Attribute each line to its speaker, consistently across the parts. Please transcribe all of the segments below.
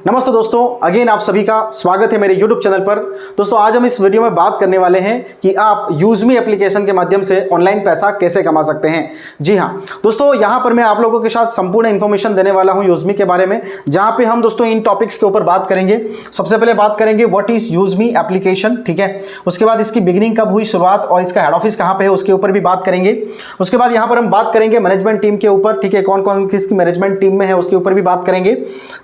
Speaker 1: नमस्ते दोस्तों, अगेन आप सभी का स्वागत है मेरे YouTube चैनल पर। दोस्तों आज हम इस वीडियो में बात करने वाले हैं कि आप यूजमी एप्लीकेशन के माध्यम से ऑनलाइन पैसा कैसे कमा सकते हैं। जी हाँ दोस्तों, यहाँ पर मैं आप लोगों के साथ संपूर्ण इन्फॉर्मेशन देने वाला हूँ यूजमी के बारे में, जहाँ पे हम दोस्तों इन टॉपिक्स के ऊपर बात करेंगे। सबसे पहले बात करेंगे व्हाट इज यूजमी एप्लीकेशन, ठीक है। उसके बाद इसकी बिगिनिंग कब हुई, शुरुआत, और इसका हेड ऑफिस कहाँ पे है उसके ऊपर भी बात करेंगे। उसके बाद यहाँ पर हम बात करेंगे मैनेजमेंट टीम के ऊपर, ठीक है, कौन कौन किसकी मैनेजमेंट टीम में है उसके ऊपर भी बात करेंगे।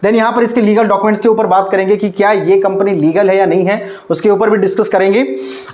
Speaker 1: देन यहाँ पर इसके लीगल डॉक्यूमेंट्स के ऊपर बात करेंगे कि क्या ये कंपनी लीगल है या नहीं है, उसके ऊपर भी डिस्कस करेंगे।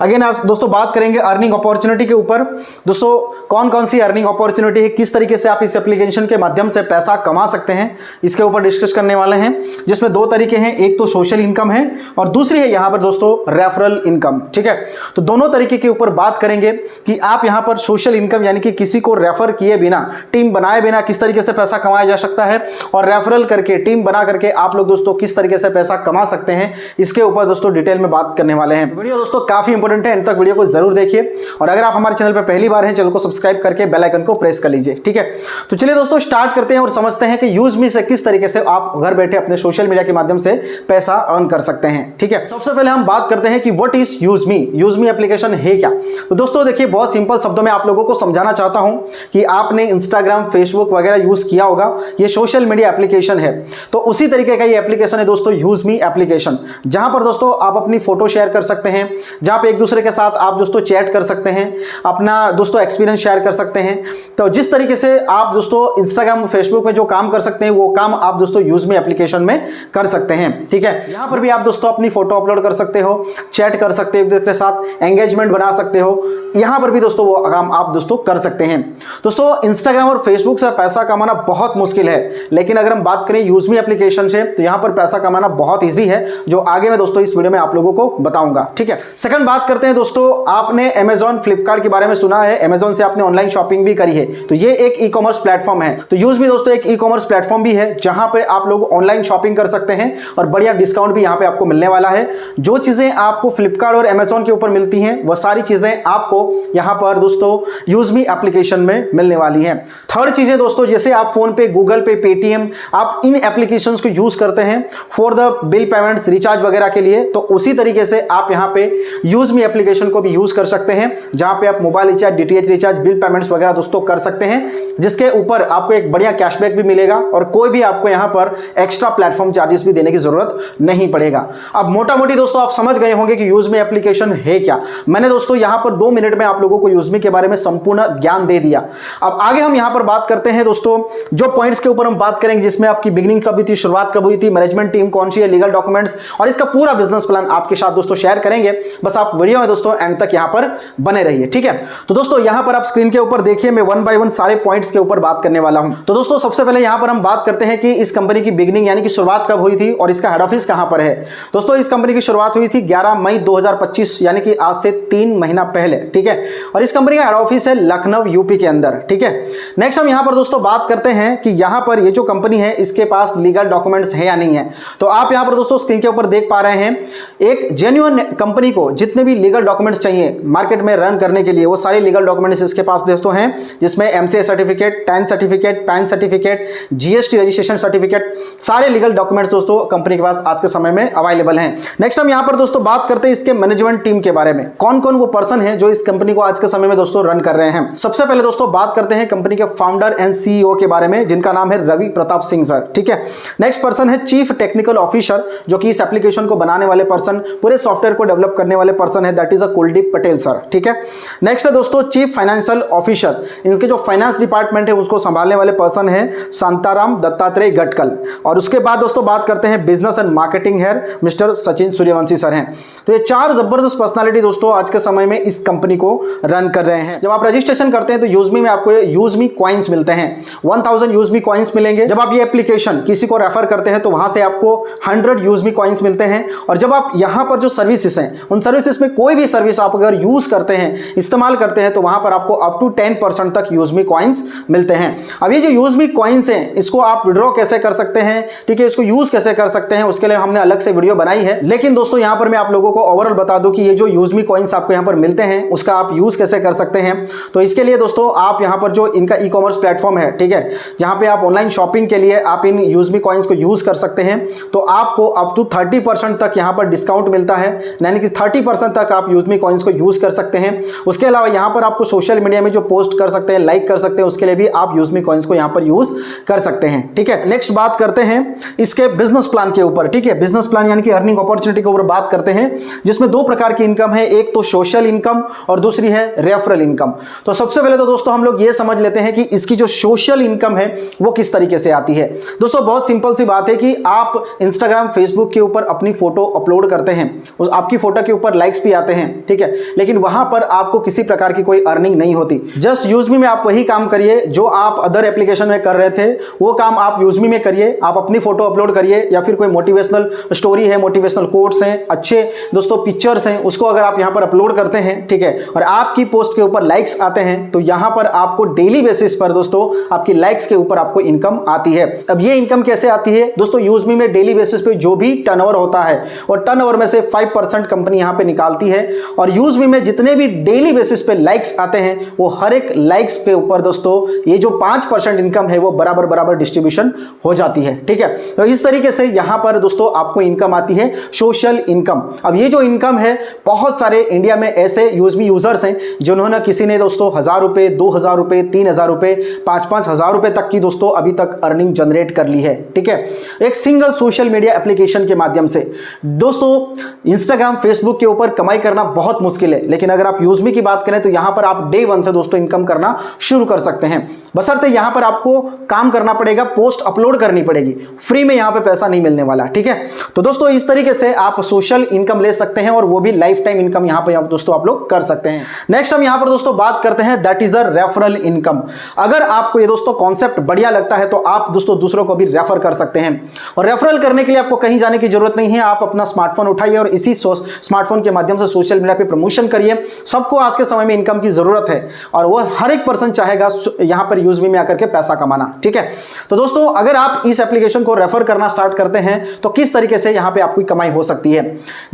Speaker 1: अगेन आज दोस्तों बात करेंगे अर्निंग अपॉर्चुनिटी के ऊपर। दोस्तों कौन कौन सी अर्निंग अपॉर्चुनिटी है, किस तरीके से आप इस एप्लीकेशन के माध्यम से पैसा कमा सकते हैं, इसके ऊपर डिस्कस करने वाले हैं, जिसमें दो तरीके हैं, एक तो सोशल इनकम है और दूसरी है यहाँ पर दोस्तों रेफरल इनकम, ठीक है। तो दोनों तरीके के ऊपर बात करेंगे कि आप यहाँ पर सोशल इनकम यानी कि किसी को रेफर किए बिना, टीम बनाए बिना किस तरीके से पैसा कमाया जा सकता है, और रेफरल करके, टीम बना करके आप लोग दोस्तों किस तरीके से पैसा कमा सकते हैं, इसके ऊपर दोस्तों डिटेल में बात करने वाले हैं। वीडियो दोस्तों काफी इंपॉर्टेंट है, अंत तक वीडियो को जरूर देखिए, और अगर आप हमारे चैनल पर पहली बार हैं चैनल को सब्सक्राइब करके बेल आइकन को प्रेस कर लीजिए, ठीक है। तो चलिए दोस्तों स्टार्ट करते हैं और समझते हैं कि यूजमी से किस तरीके से आप घर बैठे अपने सोशल मीडिया के माध्यम से पैसा अर्न कर सकते हैं, ठीक है। सबसे पहले हम बात करते हैं कि व्हाट इज यूजमी, यूजमी एप्लीकेशन है क्या। तो दोस्तों देखिए, बहुत सिंपल शब्दों में आप लोगों को समझाना चाहता हूं कि आपने इंस्टाग्राम, फेसबुक वगैरह यूज किया होगा, ये सोशल मीडिया एप्लीकेशन है। तो उसी तरीके का ये एप्लीकेशन है दोस्तों यूजमी एप्लीकेशन, जहां पर दोस्तों आप अपनी फोटो शेयर कर सकते हैं, जहां पे एक दूसरे के साथ आप दोस्तों चैट कर सकते हैं, अपना दोस्तों एक्सपीरियंस शेयर कर सकते हैं। तो जिस तरीके से आप दोस्तों इंस्टाग्राम और फेसबुक में जो काम कर सकते हैं वो काम आप दोस्तों यूजमी एप्लीकेशन में कर सकते हैं, ठीक है। यहां पर भी आप दोस्तों अपनी फोटो अपलोड कर सकते हो, चैट कर सकते हो एक दूसरे के साथ, एंगेजमेंट बना सकते हो, यहां पर भी दोस्तों वो काम आप दोस्तों कर सकते हैं। दोस्तों इंस्टाग्राम और फेसबुक से पैसा कमाना बहुत मुश्किल है, लेकिन अगर हम बात करें यूजमी एप्लीकेशन से तो यहां पर पैसा कमाना बहुत ईजी है, जो आगे मैं दोस्तों इस वीडियो में आप लोगों को बताऊंगा, ठीक है। सेकंड बात करते हैं दोस्तों, आपने अमेजॉन, फ्लिपकार्ट के बारे में सुना है, अमेजॉन से आपने ऑनलाइन शॉपिंग भी करी है, तो ये एक ई कॉमर्स प्लेटफॉर्म है। तो यूजमी दोस्तों एक ई कॉमर्स प्लेटफॉर्म भी है, जहां पे आप लोग ऑनलाइन शॉपिंग कर सकते हैं और बढ़िया डिस्काउंट भी यहां पे आपको मिलने वाला है। जो चीजें आपको फ्लिपकार्ट और अमेजॉन के ऊपर मिलती हैं वह सारी चीजें आपको यहां पर दोस्तों यूजमी एप्लीकेशन में मिलने वाली हैं। थर्ड चीजें दोस्तों, जैसे आप फोन पे, गूगल पे, पेटीएम, आप इन एप्लीकेशंस को यूज करते हैं for the bill payments, recharge वगैरह के लिए, तो उसी तरीके से आप यहां पे यूजमी एप्लीकेशन को भी यूज कर सकते हैं, जहां पे आप mobile recharge, DTH recharge, bill payments वगैरह दोस्तों कर सकते हैं, जिसके ऊपर आपको एक बढ़िया कैशबैक भी मिलेगा और कोई भी आपको यहां पर एक्स्ट्रा प्लेटफॉर्म चार्जेस भी देने की जरूरत नहीं पड़ेगा। अब मोटा मोटी दोस्तों आप समझ गए होंगे कि यूजमी एप्लीकेशन है क्या। मैंने दोस्तों यहां पर 2 मिनट में आप लोगों को यूजमी के बारे में संपूर्ण ज्ञान दे दिया। अब आगे हम यहां पर बात करते हैं दोस्तों, जो पॉइंट्स के ऊपर हम बात करेंगे, जिसमें आपकी बिगिनिंग कब हुई थी, शुरुआत कब हुई थी, मैनेजमेंट टीम कौन सी है, लीगल डॉक्यूमेंट्स, और इसका पूरा बिजनेस प्लान आपके साथ दोस्तों शेयर करेंगे। बस आप वीडियो में दोस्तों एंड तक यहां पर बने रहिए, ठीक है। तो दोस्तों यहां पर आप स्क्रीन के ऊपर देखिए, मैं 1 बाय 1 सारे पॉइंट्स के ऊपर बात करने वाला हूं। तो दोस्तों सबसे पहले यहां पर हम बात करते हैं कि इस कंपनी की बिगिनिंग यानी कि शुरुआत कब हुई थी और इसका हेड ऑफिस कहां पर है। दोस्तों इस कंपनी की शुरुआत हुई थी 11 मई 2025 यानी कि आज से 3 महीना पहले, ठीक है, और इस कंपनी का हेड ऑफिस है लखनऊ यूपी के अंदर, ठीक है। नेक्स्ट हम यहां पर दोस्तों बात करते हैं कि यहां पर ये जो कंपनी है इसके पास लीगल डॉक्यूमेंट्स है या नहीं है। तो आप यहां पर दोस्तों स्क्रीन के ऊपर देख पा रहे हैं, एक जेन्युइन कंपनी को जितने भी लीगल डॉक्यूमेंट्स चाहिए मार्केट में रन करने के लिए, वो सारे लीगल डॉक्यूमेंट्स इसके पास दोस्तों हैं, जिसमें MCA certificate, tan certificate, pan certificate, GST registration certificate, सारे लीगल डॉक्यूमेंट्स दोस्तों कंपनी के पास आज के समय में अवेलेबल हैं। नेक्स्ट हम यहां पर दोस्तों बात करते हैं इसके मैनेजमेंट टीम के बारे में, कौन कौन वो पर्सन है जो इस कंपनी को आज के समय में दोस्तों रन कर रहे हैं। सबसे पहले दोस्तों बात करते हैं कंपनी के फाउंडर एंड सीईओ के बारे में, जिनका नाम है रवि प्रताप सिंह सर, ठीक है। नेक्स्ट पर्सन है चीफ टेक्निकल ऑफिसर, जो कि इस एप्लीकेशन को बनाने वाले पर्सन, पूरे सॉफ्टवेयर को डेवलप करने वाले पर्सन है, that is a Kuldeep Patel sir, ठीक है। नेक्स्ट है दोस्तों चीफ फाइनेंशियल ऑफिसर, इनके जो फाइनेंस डिपार्टमेंट है उसको संभालने वाले पर्सन है शांताराम दत्तात्रेय गटकल। और उसके बाद दोस्तों बात करते हैं business and marketing head mister Sachin Suryavanshi sir हैं। तो ये 4 जबरदस्त पर्सनालिटी दोस्तों आज के समय में इस कंपनी को रन कर रहे हैं। जब आप रजिस्ट्रेशन करते हैं तो यूजमी में आपको यूजमी कॉइन्स मिलते हैं, 1000 यूजमी कॉइन्स मिलेंगे। जब आप ये एप्लीकेशन किसी को रेफर करते हैं तो वहां से आपको 100 यूजमी कॉइन्स मिलते हैं। और जब आप यहां पर जो सर्विसेज हैं उन सर्विसेज में कोई भी सर्विस आप अगर यूज करते हैं, इस्तेमाल करते हैं, तो वहां पर आपको अप टू 10% तक यूजमी कॉइन्स मिलते हैं। अब ये जो यूजमी कॉइन्स हैं इसको आप विड्रॉ कैसे कर सकते हैं, ठीक है, इसको यूज कैसे कर सकते हैं, उसके लिए हमने अलग से वीडियो बनाई है। लेकिन दोस्तों यहां पर मैं आप लोगों को ओवरऑल बता दूं कि ये जो यूजमी कॉइन्स आपको यहां पर मिलते हैं उसका आप यूज कैसे कर सकते हैं। तो इसके लिए दोस्तों आप यहां पर जो इनका ई कॉमर्स प्लेटफॉर्म है, ठीक है, जहां पे आप ऑनलाइन शॉपिंग के लिए आप इन यूजमी कॉइन्स को यूज कर सकते सकते हैं तो आपको अप टू 30% तक यहाँ पर डिस्काउंट मिलता है, यानी कि 30% तक आप यूजमी कॉइन्स को यूज कर सकते हैं। उसके अलावा यहाँ पर आपको सोशल मीडिया में जो पोस्ट कर सकते हैं, लाइक कर सकते हैं, उसके लिए भी आप यूजमी कॉइन्स को यहाँ पर यूज कर सकते हैं। ठीक है, नेक्स्ट बात करते हैं इसके बिजनेस प्लान के ऊपर। ठीक है, बिजनेस प्लान यानी कि अर्निंग अपॉर्चुनिटी के ऊपर बात करते हैं, जिसमें दो प्रकार की इनकम है, एक तो सोशल इनकम और दूसरी है रेफरल इनकम। तो सबसे पहले तो दोस्तों हम लोग ये समझ लेते हैं कि इसकी जो सोशल इनकम है वो किस तरीके से आती है। दोस्तों बहुत सिंपल सी बात है कि आप इंस्टाग्राम, फेसबुक के ऊपर अपनी फोटो अपलोड करते हैं, उस आपकी फोटो के ऊपर लाइक्स भी आते हैं, ठीक है, लेकिन वहां पर आपको किसी प्रकार की कोई अर्निंग नहीं होती। जस्ट यूजमी में आप वही काम करिए जो आप अदर एप्लीकेशन में कर रहे थे, वो काम आप यूजमी में करिए। आप अपनी फोटो अपलोड करिए या फिर कोई मोटिवेशनल स्टोरी है, मोटिवेशनल कोट्स हैं, अच्छे दोस्तों पिक्चर्स हैं, उसको अगर आप यहां पर अपलोड करते हैं, ठीक है, और आपकी पोस्ट के ऊपर लाइक्स आते हैं, तो यहां पर आपको डेली बेसिस पर दोस्तों आपकी लाइक्स के ऊपर आपको इनकम आती है। अब ये इनकम कैसे आती है दोस्तों? यूजमी में डेली बेसिस पे जो भी टर्नओवर होता है और टर्नओवर में से 5% कंपनी यहां पे निकालती है, और यूजमी में जितने भी डेली बेसिस पे लाइक्स आते हैं वो हर एक लाइक्स पे ऊपर दोस्तों ये जो 5% इनकम है वो बराबर बराबर डिस्ट्रीब्यूशन हो जाती है। ठीक है, तो इस तरीके से यहां पर दोस्तों आपको इनकम आती है, सोशल इनकम। अब ये जो इनकम है, बहुत सारे इंडिया में ऐसे यूजमी यूजर्स हैं जिन्होंने, किसी ने दोस्तों 1000 रुपए, 2000 रुपए, 3000 रुपए, 5-5 हजार रुपए तक की दोस्तों अभी तक अर्निंग जनरेट कर ली है। ठीक है, एक सिंगल सोशल मीडिया एप्लीकेशन के माध्यम से। दोस्तों इंस्टाग्राम, फेसबुक के ऊपर कमाई करना बहुत मुश्किल है, लेकिन अगर आप यूजमी की बात करें तो यहां पर आप डे 1 से दोस्तों इनकम करना शुरू कर सकते हैं। बशर्ते यहां पर आपको काम करना पड़ेगा, पोस्ट अपलोड करनी पड़ेगी, फ्री में यहां पे पैसा नहीं मिलने वाला। ठीक है, तो दोस्तों इस तरीके से आप सोशल इनकम ले सकते हैं, और वो भी लाइफ टाइम इनकम यहां पे दोस्तों आप लोग कर सकते हैं। नेक्स्ट हम यहां पर दोस्तों बात करते हैं, that is a referral income. अगर आपको ये दोस्तों कॉन्सेप्ट बढ़िया लगता है तो आप दोस्तों दूसरों को भी रेफर कर सकते हैं, और रेफरल करने के लिए आपको कहीं जाने की जरूरत नहीं है। आप अपना स्मार्टफोन उठाइए और इसी स्मार्टफोन के माध्यम से सोशल मीडिया पे प्रमोशन करिए। सबको आज के समय में इनकम की जरूरत है, और वो हर एक पर्सन चाहेगा यहां पर यूजमी में आकर के पैसा कमाना। ठीक है, तो दोस्तों अगर आप इस एप्लीकेशन को रेफर करना स्टार्ट करते हैं तो किस तरीके से यहां पे आपकी कमाई हो सकती है।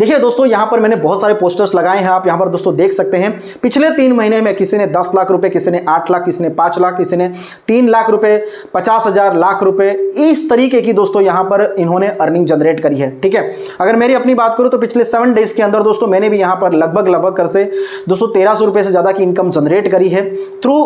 Speaker 1: देखिए दोस्तों, यहां पर मैंने बहुत सारे पोस्टर्स लगाए हैं, आप यहां पर दोस्तों देख सकते हैं। पिछले 3 महीने में किसी ने 10 लाख रुपए, किसी ने 8 लाख, किसी ने 5 लाख, किसी ने 3 लाख रुपए, 50,000 लाख रुपए, इस तरीके की दोस्तों यहां पर इन्होंने अर्निंग जनरेट करी है। ठीक है, अगर मेरी अपनी बात करूं तो पिछले 7 डेज के अंदर दोस्तों मैंने भी यहां पर लगभग कर से दोस्तों 1300 रुपए से ज्यादा की इनकम जनरेट करी है थ्रू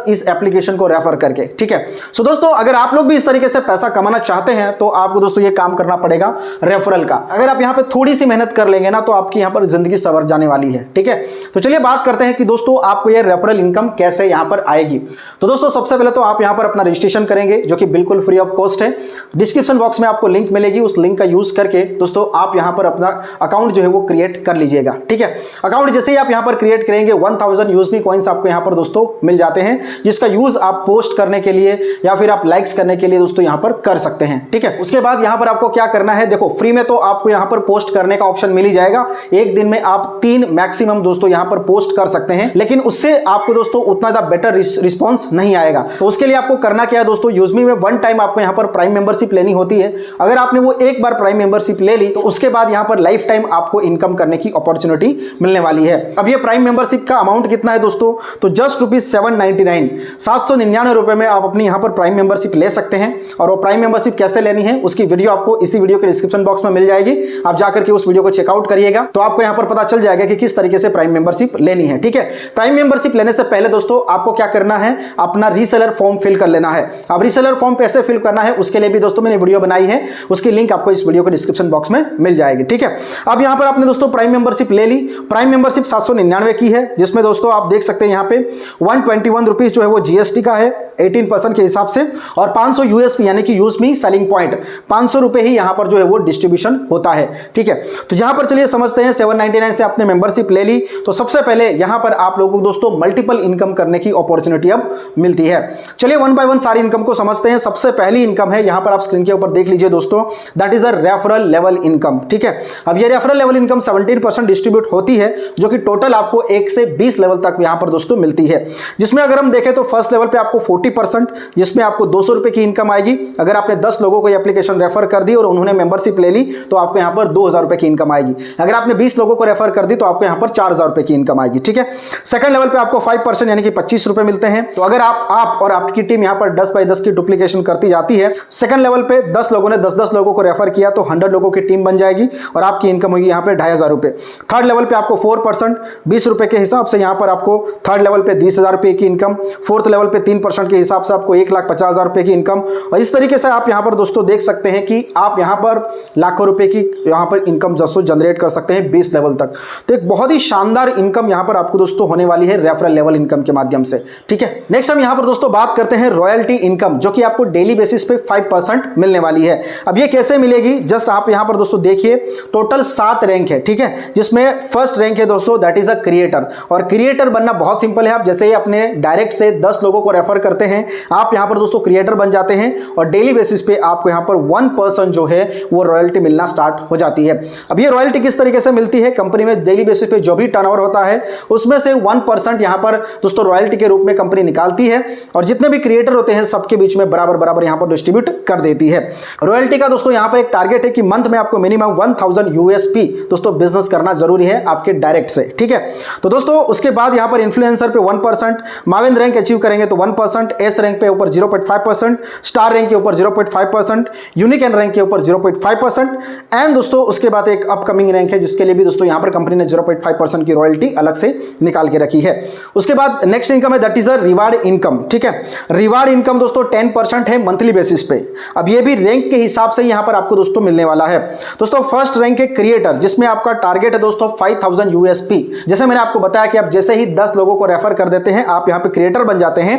Speaker 1: इस एप्लीकेशन को रेफर करके। ठीक है, सो दोस्तों अगर आप लोग भी इस तरीके से पैसा कमाना चाहते हैं तो आपको दोस्तों ये काम करना पड़ेगा रेफरल का। अगर आप यहां पे थोड़ी सी मेहनत कर लेंगे ना तो आपकी यहां पर जिंदगी संवर जाने वाली है। ठीक है, तो चलिए बात करते हैं कि दोस्तों आपको ये रेफरल इनकम कैसे यहां पर आएगी। तो दोस्तों सबसे पहले तो आप यहां पर अपना रजिस्ट्रेशन करेंगे, जो कि बिल्कुल फ्री ऑफ कॉस्ट है। डिस्क्रिप्शन बॉक्स में आपको लिंक मिलेगी, उस लिंक का यूज करके दोस्तों आप यहां पर अपना अकाउंट जो है वो क्रिएट कर लीजिएगा। ठीक है, अकाउंट जैसे ही आप यहां पर क्रिएट करेंगे 1000 यूजमी कॉइंस आपको यहां पर दोस्तों मिल जाते हैं, जिसका यूज आप पोस्ट करने के लिए या फिर आप लाइक्स करने के लिए दोस्तों यहां पर कर सकते हैं। ठीक है, उसके बाद यहां पर आपको क्या करना है, देखो फ्री में तो आपको यहां पर पोस्ट करने का ऑप्शन मिल ही जाएगा। एक दिन में आप 3 मैक्सिमम दोस्तों यहां पर पोस्ट कर सकते हैं, लेकिन उससे आपको दोस्तों उतना ज्यादा बेटर रिस्पॉन्स नहीं आएगा। तो उसके लिए आपको करना क्या है दोस्तों, यूजमी में 1 टाइम आपको यहां पर प्राइम मेंबरशिप लेनी होती है। अगर आपने वो एक बार प्राइम मेंबरशिप ले ली तो उसके बाद यहां पर लाइफ टाइम आपको इनकम करने की अपॉर्चुनिटी मिलने वाली है। अब ये प्राइम मेंबरशिप का अमाउंट कितना है दोस्तों, तो जस्ट ₹799, 799 रुपए में आप अपनी यहां पर प्राइम मेंबरशिप ले सकते हैं। और वो प्राइम मेंबरशिप कैसे लेनी है उसकी वीडियो आपको इसी वीडियो के डिस्क्रिप्शन बॉक्स में मिल जाएगी, आप जाकर के उस वीडियो को चेकआउट करिएगा, तो आपको यहां पर पता चल जाएगा कि किस तरीके से प्राइम मेंबरशिप लेनी है। ठीक है, प्राइम मेंबरशिप लेने से पहले दोस्तों आपको क्या करना है, अपना रीसेलर फॉर्म फिल कर लेना है। अब रीसेलर फॉर्म कैसे फिल करना है उसके लिए भी दोस्तों मैंने वीडियो बनाई है, उसकी लिंक आपको इस वीडियो के डिस्क्रिप्शन बॉक्स में मिल जाएगी। ठीक है, अब यहां पर आपने दोस्तों प्राइम मेंबरशिप ले ली। प्राइम मेंबरशिप 799 की है, जिसमें दोस्तों आप देख सकते हैं यहां पे 121 रुपीज जो है वो जीएसटी का है 18% के हिसाब से, और 500 यूएसपी यानी कि यूजमी सेलिंग पॉइंट 500 रुपए ही यहां पर जो है वो डिस्ट्रीब्यूशन होता है। ठीक है, तो यहां पर चलिए समझते हैं 799 से आपने मेंबरशिप ले ली, तो सबसे पहले यहां पर आप लोगों को दोस्तों मल्टीपल इनकम करने की अपॉर्चुनिटी अब मिलती है। चलिए 1 बाय 1 सारी इनकम को समझते हैं। सबसे पहली इनकम है, यहां पर आप स्क्रीन के ऊपर देख लीजिए दोस्तों, that is a referral level income. ठीक है, अब ये रेफरल लेवल इनकम 17% डिस्ट्रीब्यूट होती है, जो कि टोटल आपको 1 से 20 लेवल तक यहां पर दोस्तों मिलती है, जिसमें अगर हम देखें तो फर्स्ट लेवल पे आपको 40%, जिसमें आपको 200 रुपये की इनकम आएगी। अगर आपने 10 लोगों को एप्लीकेशन रेफर कर दी और उन्होंने मेंबरशिप ले ली तो आपको यहाँ पर 2000 रुपये की इनकम आएगी। अगर आपने 20 लोगों को रेफर कर दी तो आपको यहाँ पर 4000 रुपये की इनकम आएगी। ठीक है, सेकंड लेवल पे आपको 5% यानी कि 25 रुपये मिलते हैं। तो अगर आप और आपकी टीम यहाँ पर 10 बाई 10 की डुप्लीकेशन करती जाती है, सेकंड लेवल पे 10 लोगों ने 10-10 लोगों को रेफर किया तो 100 लोगों की टीम बन जाएगी और आपकी इनकम होगी यहाँ पे 2500 रुपये। थर्ड लेवल पे आपको 4% 20 रुपये के हिसाब से यहाँ पर आपको थर्ड लेवल पे 20,000 रुपये की इनकम। फोर्थ लेवल पे 3% के हिसाब से आपको 1,50,000 रुपये की इनकम। और इस तरीके से आप यहाँ पर दोस्तों देख सकते हैं कि आप यहाँ पर लाखों रुपए की यहाँ पर इनकम दोस्तों जनरेट कर सकते हैं 20 लेवल तक। तो एक बहुत ही शानदार इनकम यहाँ पर आपको दोस्तों होने वाली है रेफरल लेवल इनकम के माध्यम से। ठीक है, नेक्स्ट हम यहाँ पर दोस्तों बात करते हैं रॉयल्टी इनकम, जो कि आपको डेली बेसिस पे 5% मिलने वाली है। अब ये कैसे मिलेगी, जस्ट आप यहाँ पर दोस्तों देखिए, टोटल 7 रैंक है। ठीक है, जिसमें फर्स्ट रैंक है दोस्तों दैट इज अ क्रिएटर। और क्रिएटर बनना बहुत सिंपल है। आप जैसे ही अपने डायरेक्ट से 10 लोगों को रेफर करते हैं, आप यहाँ पर दोस्तों क्रिएटर बन जाते हैं और डेली बेसिस पे आपको यहाँ पर 1% जो है वो रॉयल्टी मिलना स्टार्ट हो जाती है। अब ये रॉयल्टी किस तरीके से मिलती है, कंपनी में डेली बेसिस पे जो भी टर्नओवर होता है उसमें से 1% यहाँ पर दोस्तों रॉयल्टी के रूप में कंपनी निकालती है और जितने भी क्रिएटर होते हैं सबके बीच में बराबर बराबर यहाँ पर डिस्ट्रीब्यूट कर देती है। रॉयल्टी का दोस्तों यहाँ पर एक टारगेट है कि मंथ में आपको मिनिमम 1000 यूएसपी दोस्तों बिजनेस करना जरूरी है आपके डायरेक्ट से। ठीक है, तो दोस्तों उसके बाद यहाँ पर इन्फ्लुएंसर पे 1%, माविन रैंक अचीव करेंगे तो 1%, एस रैंक पे ऊपर 0.5%, स्टार रैंक के ऊपर 0.5%, यूनिक एंड रैंक के ऊपर 0.5% एंड दोस्तों उसके बाद एक अपकमिंग रैंक है जिसके लिए भी दोस्तों यहाँ पर कंपनी ने 0.5% की रॉयल्टी अलग से निकाल के रखी है। उसके बाद नेक्स्ट इनकम है that is a reward income. ठीक है, रिवार्ड इनकम दोस्तों 10% है मंथली बेसिस पे। अब ये भी रैंक के हिसाब से यहाँ पर आपको दोस्तों मिलने वाला है। दोस्तों फर्स्ट रैंक है क्रिएटर, जिसमें आपका टारगेट है दोस्तों 5000 यूएसपी। जैसे मैंने आपको बताया कि आप जैसे ही 10 लोगों को रेफर कर देते हैं आप यहाँ पे क्रिएटर बन जाते हैं।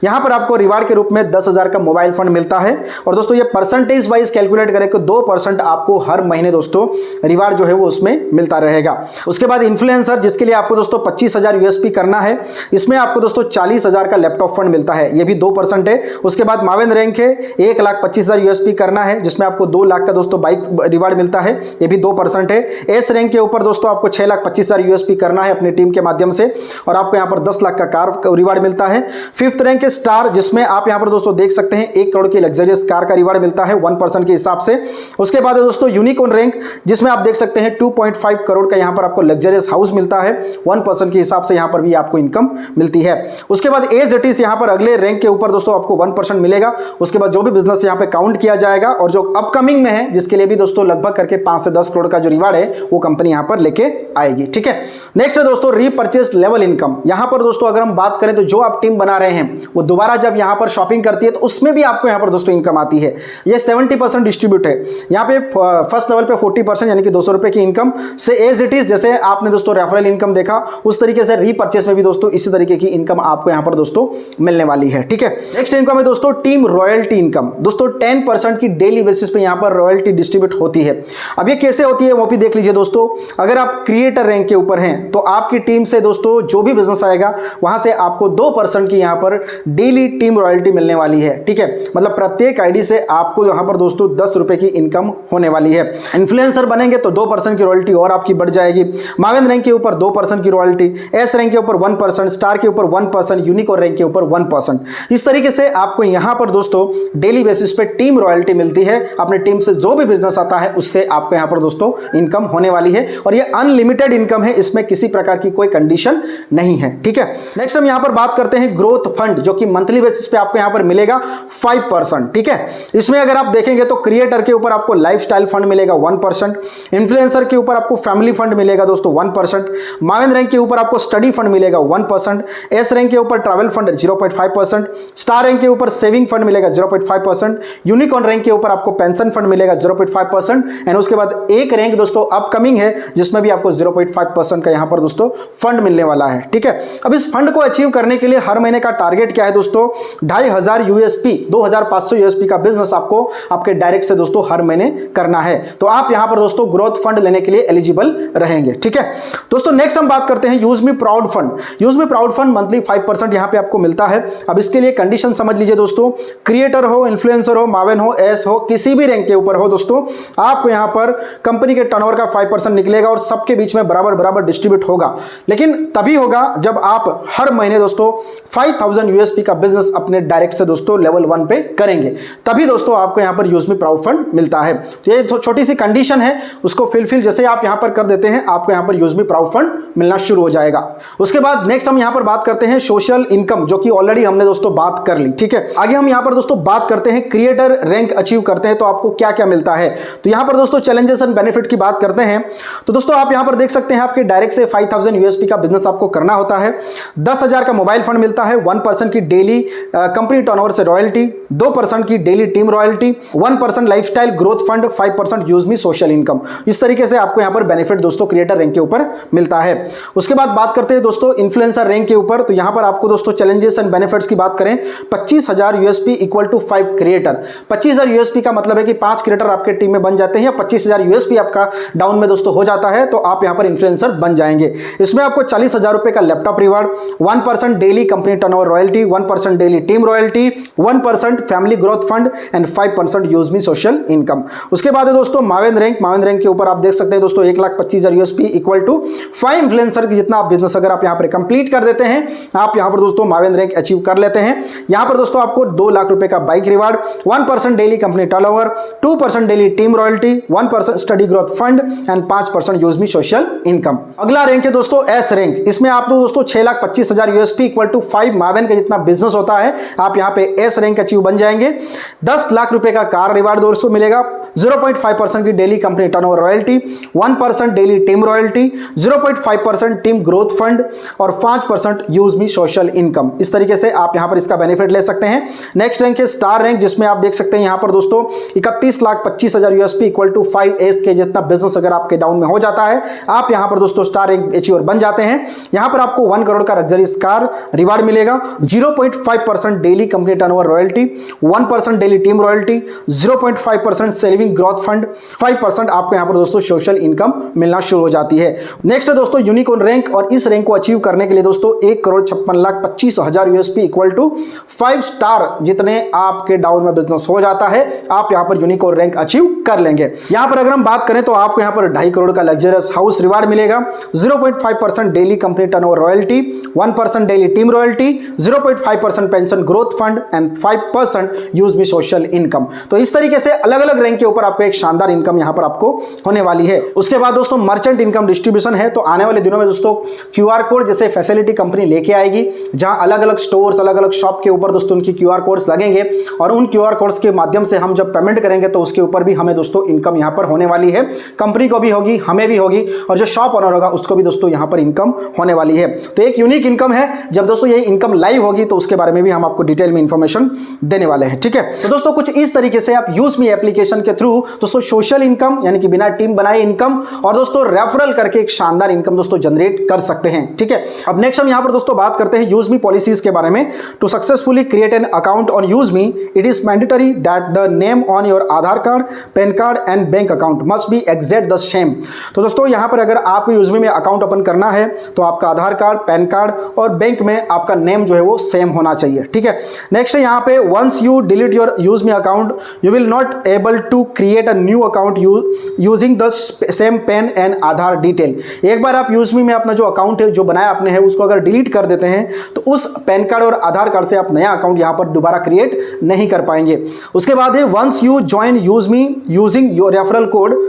Speaker 1: यहाँ पर आपको रिवार्ड के रूप में 10,000 का मोबाइल फंड मिलता है और दोस्तों ये परसेंटेज वाइज कैलकुलेट करें तो 2% आपको हर महीने दोस्तों रिवार्ड जो है वो उसमें मिलता रहेगा। उसके बाद इन्फ्लुएंसर, जिसके लिए आपको दोस्तों 25,000 यूएसपी करना है, इसमें आपको दोस्तों 40,000 का लैपटॉप फंड मिलता है, ये भी 2% है। उसके बाद माविन रैंक है 1,25,000 यूएसपी करना है, जिसमें आपको 2 लाख का दोस्तों बाइक रिवार्ड मिलता है, ये भी 2% है। एस रैंक के ऊपर दोस्तों आपको 6,25,000 यूएसपी करना है अपनी टीम के माध्यम से और आपको यहाँ पर 10 लाख का कार रिवार्ड मिलता है। फिफ्थ रैंक है स्टार, जिसमें आप यहाँ पर दोस्तों देख सकते हैं 1 करोड़ की लग्जरियस कार का रिवार्ड मिलता है 1% के हिसाब से। उसके बाद दोस्तों यूनिकॉर्न रैंक, जिसमें आप देख सकते हैं 2.5 करोड़ का यहाँ पर आपको लग्जरियस हाउस मिलता है 1% के हिसाब से यहाँ पर भी आपको इनकम मिलती है। उसके बाद एज इट इज यहाँ पर अगले रैंक के ऊपर दोस्तों आपको 1% मिलेगा। उसके बाद जो भी बिजनेस यहाँ पे काउंट किया जाएगा और जो अपकमिंग में है जिसके लिए भी दोस्तों लगभग करके 5 से 10 करोड़ का जो रिवार्ड है वो कंपनी यहाँ पर लेके आएगी। ठीक है, नेक्स्ट है दोस्तों रीपर्चेस लेवल इनकम। यहाँ पर दोस्तों अगर हम बात करें तो जो आप टीम बना रहे हैं वो दोबारा जब यहाँ पर शॉपिंग करती है तो उसमें भी आपको यहाँ पर दोस्तों इनकम आती है। ये 70% डिस्ट्रीब्यूट है। यहाँ पे फर्स्ट लेवल पे 40% यानी कि 200 रुपए की इनकम से एज इट इज, जैसे आपने दोस्तों रेफरल इनकम देखा उस तरीके से रीपर्चेस में भी दोस्तों इसी तरीके की इनकम आपको यहाँ पर दोस्तों मिलने वाली है। ठीक है, नेक्स्ट इनकम है दोस्तों टीम रॉयल्टी इनकम। दोस्तों 10% की डेली बेसिस पे यहाँ पर रॉयल्टी डिस्ट्रीब्यूट होती है। अब ये कैसे होती है वो भी देख लीजिए दोस्तों। अगर आप क्रिएटर रैंक के ऊपर हैं तो आपकी टीम से दोस्तों जो भी बिजनेस आएगा वहां से आपको 2% की यहाँ पर डेली टीम रॉयल्टी मिलने वाली है। ठीक है, मतलब प्रत्येक आईडी से आपको यहाँ पर दोस्तों 10 रुपए की इनकम होने वाली है। इन्फ्लुएंसर बनेंगे तो 2% की रॉयल्टी और आपकी बढ़ जाएगी। माविन रैंक के ऊपर 2% की रॉयल्टी, एस रैंक के ऊपर 1%, स्टार के ऊपर 1%, यूनिकॉर्न रैंक के ऊपर 1%। इस तरीके से आपको यहाँ पर दोस्तों डेली बेसिस पे टीम रॉयल्टी मिलती है। अपनी टीम से जो भी बिजनेस आता है उससे आपको यहाँ पर दोस्तों इनकम होने वाली है और ये अनलिमिटेड इनकम है, इसमें किसी प्रकार की कोई कंडीशन नहीं है। ठीक है, नेक्स्ट हम यहाँ पर बात करते हैं ग्रोथ फंड, जो कि मंथली बेसिस पे आपको यहाँ पर मिलेगा 5%। ठीक है, इसमें अगर आप देखेंगे तो क्रिएटर के ऊपर आपको लाइफस्टाइल फंड मिलेगा 1%, इन्फ्लुएंसर के ऊपर आपको फैमिली फंड मिलेगा दोस्तों 1%, माविन रैंक के ऊपर आपको स्टडी फंड मिलेगा 1%, एस रैंक के ऊपर ट्रैवल फंड 0.5%, स्टार रैंक के ऊपर सेविंग फंड मिलेगा 0.5%, यूनिकॉर्न रैंक के ऊपर आपको पेंशन फंड मिलेगा 0.5% एंड उसके बाद एक रैंक दोस्तों अपकमिंग है जिसमें भी आपको 0.5% का यहाँ पर दोस्तों फंड मिलने वाला है। ठीक है, अब इस फंड को अचीव करने के लिए हर महीने का टारगेट क्या है दोस्तों, 2500 यूएसपी 2500 यूएसपी का बिजनेस आपको आपके डायरेक्ट से दोस्तों हर महीने करना है। तो आप यहाँ पर दोस्तों ग्रोथ फंड लेने के लिए एलिजिबल रहेंगे। ठीक है दोस्तों, नेक्स्ट हम बात करते हैं use me proud fund. Use me proud fund monthly 5% यहाँ पे आपको मिलता है। अब इसके लिए कंडीशन समझ लीजिए दोस्तों, क्रिएटर हो, इन्फ्लुएंसर हो, माविन हो, एस हो, किसी भी रैंक के ऊपर हो दोस्तों, आपको यहाँ पर कंपनी के टर्नओवर का 5% निकलेगा और सबके बीच में बराबर बराबर डिस्ट्रीब्यूट होगा। लेकिन तभी होगा जब आप हर महीने दोस्तों 5000 यूएसपी का का बिजनेस अपने डायरेक्ट से दोस्तों लेवल 1 पे करेंगे, तभी दोस्तों आपको यहाँ पर यूजमी प्राउड फंड मिलता है। तो ये छोटी सी कंडीशन है, उसको फिलफिल जैसे आप यहाँ पर कर देते हैं, आपको यहाँ पर यूजमी प्राउड फंड मिलना शुरू हो जाएगा। उसके बाद नेक्स्ट हम यहाँ पर बात करते हैं सोशल इनकम, जो कि ऑलरेडी हमने दोस्तों बात कर ली, ठीक है। आगे हम यहाँ पर दोस्तों बात करते हैं क्रिएटर रैंक अचीव करते हैं तो आपको क्या क्या मिलता है। तो यहाँ पर दोस्तों चैलेंजेस एंड बेनिफिट की बात करते हैं तो दोस्तों आप यहाँ पर देख सकते हैं आपके डायरेक्ट से 5000 यूएसपी का बिजनेस आपको करना होता है, 10,000 का मोबाइल फंड मिलता है, 1% की डेली कंपनी टर्नओवर से रॉयल्टी, 2% की daily team royalty, 1% lifestyle growth fund, 5% Usemi social income. इस तरीके से आपको यहाँ पर बेनिफिट दोस्तों क्रिएटर रैंक के ऊपर मिलता है। उसके बाद बात करते हैं दोस्तों इन्फ्लुएंसर रैंक के ऊपर। तो यहाँ पर आपको दोस्तों चैलेंजेस एंड बेनिफिट्स की बात करें, 25,000 USP equal to 5 creator. 25,000 USP का मतलब है कि 5 क्रिएटर आपके टीम में बन जाते हैं, या 25,000 यूएसपी आपका डाउन में दोस्तों हो जाता है तो आप यहाँ पर इन्फ्लुएंसर बन जाएंगे। इसमें आपको 40,000 रुपए का laptop reward, 1% daily company turnover royalty, 1% daily team royalty, 1% family growth fund and 5% Usemi social income. उसके बाद है दोस्तों मावेन रैंक। मावेन रैंक के ऊपर आप देख सकते हैं दोस्तों 1,25,000 यूएसपी इक्वल टू 5 इन्फ्लुएंसर की जितना आप बिजनेस अगर आप यहाँ पर कंप्लीट कर देते हैं, आप यहाँ पर दोस्तों मावेन रैंक अचीव कर लेते हैं। यहाँ पर दोस्तों आपको 2 लाख रुपए का bike reward, 1% daily company turnover, 2% daily team royalty, 1% study growth fund and 5% Usemi social income. अगला रैंक है दोस्तों एस रैंक। इसमें आप दोस्तों 6,25,000 यूएसपी इक्वल टू 5 मावेन का जितना बिजनेस होता है, आप यहाँ पे एस रैंक अचीव बन जाएंगे। 10 लाख रुपए का कार रिवार्ड दोस्तों मिलेगा, 0.5% की daily company turnover royalty, 1% daily team royalty, 0.5% team growth fund और 5% यूजमी सोशल इनकम। इस तरीके से आप यहाँ पर इसका बेनिफिट ले सकते हैं। नेक्स्ट रैंक है स्टार रैंक, जिसमें आप देख सकते हैं यहाँ पर दोस्तों 31,25,000 यूएसपी इक्वल टू 5S के जितना बिजनेस अगर आपके डाउन में हो जाता है, आप यहाँ पर दोस्तों स्टार रैंक अचीवर बन जाते हैं। यहाँ पर आपको 1 करोड़ का लग्जरीज कार रिवार्ड मिलेगा, 0.5% daily company turnover royalty, 1% daily team royalty, 0.5% saving growth fund, 5% आपको यहाँ पर दोस्तों सोशल इनकम मिलना शुरू हो जाती है। नेक्स्ट है दोस्तों यूनिकॉर्न रैंक, और इस रैंक को अचीव करने के लिए दोस्तों 1,56,25,000 यूएसपी इक्वल टू 5 स्टार जितने आपके डाउन में बिजनेस हो जाता है, आप यहाँ पर यूनिकॉर्न रैंक अचीव कर लेंगे। यहाँ पर अगर हम बात करें तो आपको यहाँ पर 2.5 करोड़ का लग्जरियस हाउस रिवार्ड मिलेगा, 0.5% daily company turnover royalty, 1% daily team royalty, 0.5% pension growth fund and 5% Usemi social income. तो इस तरीके से अलग अलग रैंक के ऊपर आपको एक शानदार इनकम यहाँ पर आपको होने वाली है। उसके बाद दोस्तों मर्चेंट इनकम डिस्ट्रीब्यूशन है। तो आने वाले दिनों में दोस्तों क्यूआर कोड जैसे फैसिलिटी कंपनी लेके आएगी, जहां अलग अलग स्टोर्स अलग अलग शॉप के ऊपर दोस्तों उनकी क्यूआर कोड्स लगेंगे, और उन क्यूआर कोड्स के माध्यम से हम जब पेमेंट करेंगे तो उसके ऊपर भी हमें दोस्तों इनकम यहाँ पर होने वाली है। कंपनी को भी होगी, हमें भी होगी, और जो शॉप ओनर होगा उसको भी दोस्तों यहाँ पर इनकम होने वाली है। तो एक यूनिक इनकम है। जब दोस्तों ये इनकम लाइव होगी तो उसके बारे में भी हम आपको डिटेल में इंफॉर्मेशन देने वाले हैं, ठीक है। तो दोस्तों कुछ इस तरीके से आप यूजमी एप्लीकेशन के थ्रू दोस्तों सोशल इनकम यानी कि बिना टीम बनाए इनकम, और दोस्तों रेफरल करके एक शानदार इनकम दोस्तों जनरेट कर सकते हैं, ठीक है। अब नेक्स्ट हम यहाँ पर दोस्तों बात करते हैं यूजमी पॉलिसीज के बारे में। To successfully create an account on Usemi, it is mandatory that the name on your Aadhaar card, PAN card and bank account must be exact the same. तो दोस्तों यहाँ पर अगर आपको यूजमी में अकाउंट ओपन करना है तो आपका आधार कार्ड, पैन कार्ड और बैंक में आपका नेम जो है वो सेम होना चाहिए, ठीक है। नेक्स्ट है यहाँ पे once you delete your Usemi account you will not able to create a new account using the same PAN and Aadhaar detail. एक बार आप यूजमी में अपना जो अकाउंट है जो बनाया आपने है उसको अगर डिलीट कर देते हैं तो उस पैन कार्ड और आधार कार्ड से आप नया अकाउंट यहाँ पर दोबारा क्रिएट नहीं कर पाएंगे। उसके बाद है once you join Usemi using your referral code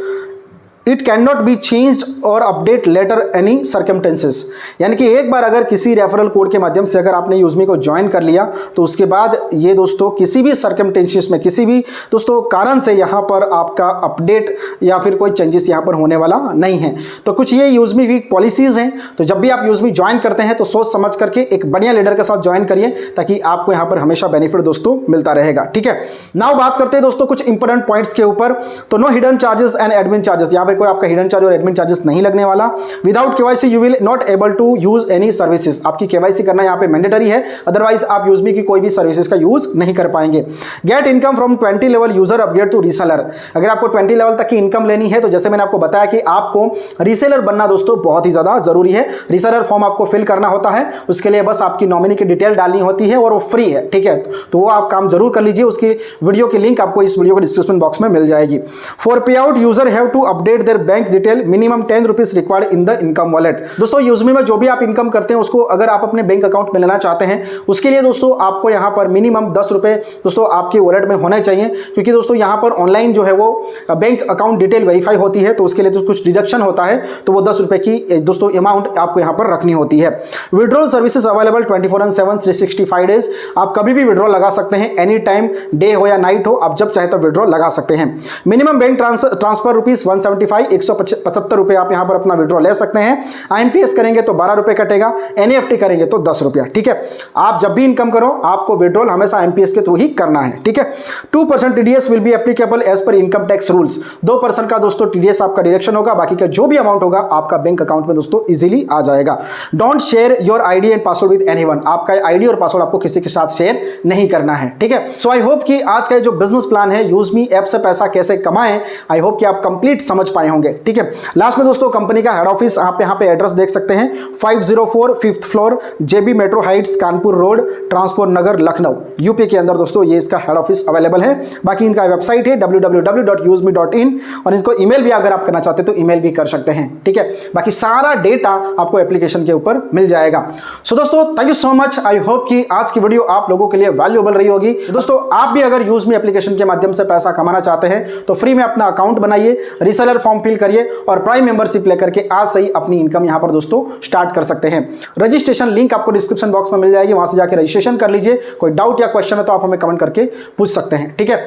Speaker 1: it can not be changed or update later any circumstances. यानी कि एक बार अगर किसी रेफरल कोड के माध्यम से अगर आपने यूजमी को ज्वाइन कर लिया तो उसके बाद ये दोस्तों किसी भी सर्कमटेंसेस में किसी भी दोस्तों कारण से यहाँ पर आपका अपडेट या फिर कोई चेंजेस यहाँ पर होने वाला नहीं है। तो कुछ ये यूजमी वीक पॉलिसीज हैं। तो जब भी आप यूजमी ज्वाइन करते हैं तो सोच समझ करके एक बढ़िया लीडर के साथ ज्वाइन करिए ताकि आपको यहाँ पर हमेशा बेनिफिट दोस्तों मिलता रहेगा, ठीक है। नाउ बात करते हैं दोस्तों कुछ इंपॉर्टेंट पॉइंट्स के ऊपर। तो no hidden charges and admin charges, यहाँ कोई आपका हिडन चार्ज और एडमिन चार्जेस नहीं लगने वाला। Without KYC you will not able to use any services, आपकी केवाईसी करना यहाँ पे मैंडेटरी है, अदरवाइज आप यूजमी की कोई भी सर्विसेज का यूज नहीं कर पाएंगे। Get income from 20 level user upgrade to reseller, अगर आपको 20 लेवल तक की इनकम लेनी है तो जैसे मैंने आपको बताया कि आपको रीसेलर बनना दोस्तों बहुत ही ज्यादा जरूरी है। रीसेलर फॉर्म आपको फिल करना होता है, उसके लिए बस आपकी नॉमिनी की डिटेल डालनी होती है और वो फ्री है, ठीक है। तो वो आप काम जरूर कर लीजिए, उसकी वीडियो की लिंक आपको इस वीडियो के डिस्क्रिप्शन बॉक्स में मिल जाएगी। For pay out user have to update their bank detail, minimum 10 rupees required in the income wallet. दोस्तों यूजमी में जो भी आप इनकम करते हैं उसको अगर आप अपने बैंक अकाउंट में लेना चाहते हैं उसके लिए दोस्तों आपको यहाँ पर मिनिमम 10 रुपए दोस्तों आपके वॉलेट में होने चाहिए, क्योंकि दोस्तों यहाँ पर ऑनलाइन जो है वो बैंक अकाउंट डिटेल वेरीफाई होती है, तो उसके लिए तो कुछ डिडक्शन होता है, तो वो 10 रुपए की दोस्तों अमाउंट आपको यहाँ पर रखनी होती है। Withdrawal services available 24/7 365 days. आप कभी भी विड्रॉल लगा सकते हैं, एनी टाइम, डे हो या नाइट हो, आप जब चाहे तब विड्रॉल लगा सकते हैं। मिनिमम बैंक ट्रांसफर ₹175 175 रुपए आप यहाँ पर अपना विड्रॉल ले सकते हैं। IMPS करेंगे तो 12 रुपए कटेगा, NEFT करेंगे तो 10 रुपया। ठीक है, आप जब भी इनकम करो आपको विड्रॉल हमेशा IMPS के थ्रू ही करना है। ठीक है, 2% TDS will be applicable as per income tax rules. 2% का दोस्तों TDS आपका डिडक्शन होगा, बाकी का जो भी अमाउंट होगा आपका बैंक अकाउंट में दोस्तों इजीली आ जाएगा। Don't share your ID and password with anyone. आपका ID और पासवर्ड आपको किसी के साथ शेयर नहीं करना है। ठीक है, सो आई होप कि आज का जो बिजनेस प्लान है यूजमी ऐप से पैसा कैसे कमाएं, आई होप कि आप कंप्लीट समझ पाए होंगे। ठीक है, लास्ट में दोस्तों कंपनी का हेड ऑफिस आप यहाँ पे एड्रेस देख सकते हैं, 504 5th floor JB metro heights Kanpur road transport Nagar Lucknow UP के अंदर दोस्तों ये इसका हेड ऑफिस अवेलेबल है। बाकी इनका वेबसाइट है www.usme.in और इनको ईमेल भी अगर आप करना चाहते हैं तो ईमेल भी कर सकते हैं। ठीक है, बाकी सारा डेटा आपको एप्लीकेशन के ऊपर मिल जाएगा। सो दोस्तों thank you so much, I hope कि आज की वीडियो आप लोगों के लिए वैल्यूएबल रही होगी। दोस्तों आप भी अगर यूजमी एप्लीकेशन के माध्यम से पैसा कमाना चाहते हैं तो फ्री में अपना अकाउंट बनाइए, रीसेलर फॉर्म फिल करिए और प्राइम मेंबरशिप लेकर के आज से ही अपनी इनकम यहां पर दोस्तों स्टार्ट कर सकते हैं। रजिस्ट्रेशन लिंक आपको डिस्क्रिप्शन बॉक्स में मिल जाएगी, वहां से जाकर रजिस्ट्रेशन कर लीजिए। कोई डाउट या क्वेश्चन है तो आप हमें कमेंट करके पूछ सकते हैं। ठीक है,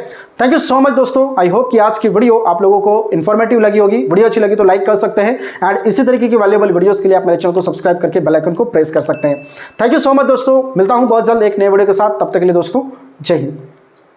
Speaker 1: थैंक यू सो मच दोस्तों, आई होप कि आज की वीडियो आप लोगों को इन्फॉर्मेटिव लगी होगी। वीडियो अच्छी लगी तो लाइक कर सकते हैं एंड इसी तरीके की वैल्यूएबल वीडियोस के लिए आप मेरे चैनल को सब्सक्राइब करके बेल आइकन को प्रेस कर सकते हैं। थैंक यू सो मच दोस्तों, मिलता हूं बहुत जल्द एक नए वीडियो के साथ, तब तक के लिए दोस्तों जय हिंद।